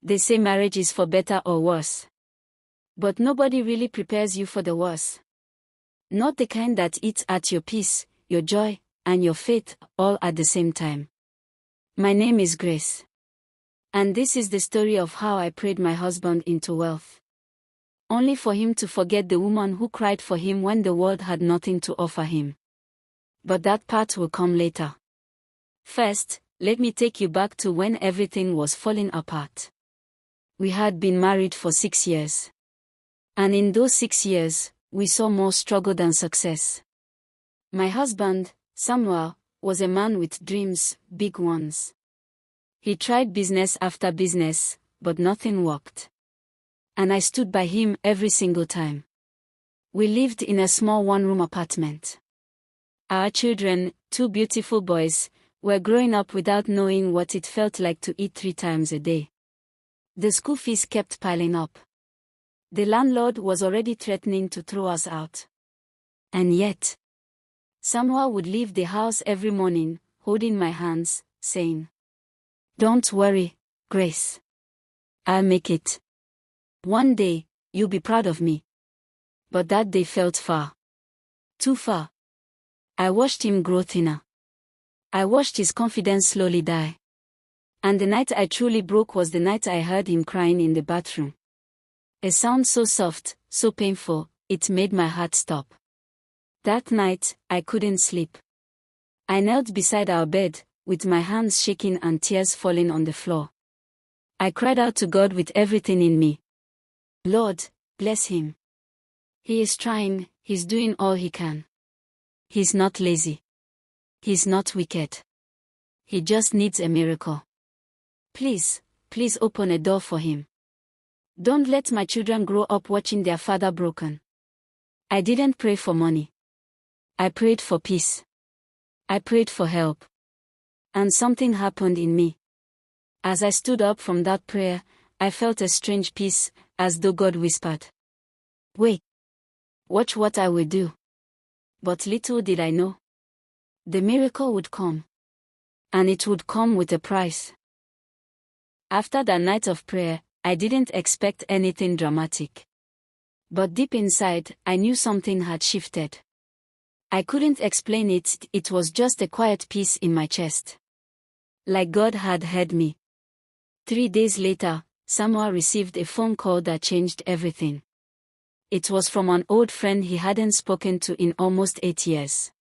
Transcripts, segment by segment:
They say marriage is for better or worse. But nobody really prepares you for the worse. Not the kind that eats at your peace, your joy, and your faith, all at the same time. My name is Grace. And this is the story of how I prayed my husband into wealth. Only for him to forget the woman who cried for him when the world had nothing to offer him. But that part will come later. First, let me take you back to when everything was falling apart. We had been married for 6 years. And in those 6 years, we saw more struggle than success. My husband, Samuel, was a man with dreams, big ones. He tried business after business, but nothing worked. And I stood by him every single time. We lived in a small one-room apartment. Our children, 2 beautiful boys, were growing up without knowing what it felt like to eat 3 times a day. The school fees kept piling up. The landlord was already threatening to throw us out. And yet, Samuel would leave the house every morning, holding my hands, saying, "Don't worry, Grace. I'll make it. One day, you'll be proud of me." But that day felt far. Too far. I watched him grow thinner. I watched his confidence slowly die. And the night I truly broke was the night I heard him crying in the bathroom. A sound so soft, so painful, it made my heart stop. That night, I couldn't sleep. I knelt beside our bed, with my hands shaking and tears falling on the floor. I cried out to God with everything in me. "Lord, bless him. He is trying, he's doing all he can. He's not lazy. He's not wicked. He just needs a miracle. Please, please open a door for him. Don't let my children grow up watching their father broken." I didn't pray for money. I prayed for peace. I prayed for help. And something happened in me. As I stood up from that prayer, I felt a strange peace, as though God whispered, "Wait. Watch what I will do." But little did I know. The miracle would come. And it would come with a price. After that night of prayer, I didn't expect anything dramatic. But deep inside, I knew something had shifted. I couldn't explain it, it was just a quiet peace in my chest. Like God had heard me. 3 days later, Samuel received a phone call that changed everything. It was from an old friend he hadn't spoken to in almost 8 years.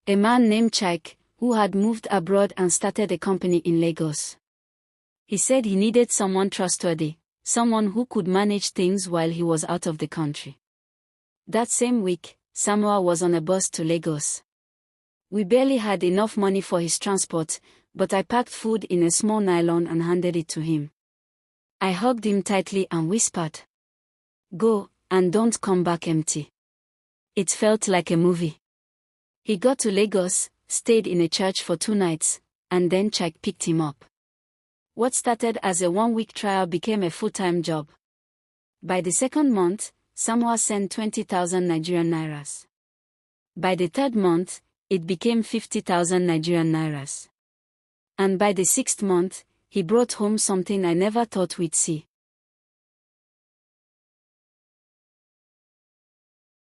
A man named Chike, who had moved abroad and started a company in Lagos. He said he needed someone trustworthy, someone who could manage things while he was out of the country. That same week, Samuel was on a bus to Lagos. We barely had enough money for his transport, but I packed food in a small nylon and handed it to him. I hugged him tightly and whispered, "Go, and don't come back empty." It felt like a movie. He got to Lagos, stayed in a church for 2 nights, and then Chike picked him up. What started as a 1-week trial became a full-time job. By the 2nd month, Samuel sent 20,000 Nigerian Nairas. By the 3rd month, it became 50,000 Nigerian Nairas. And by the 6th month, he brought home something I never thought we'd see.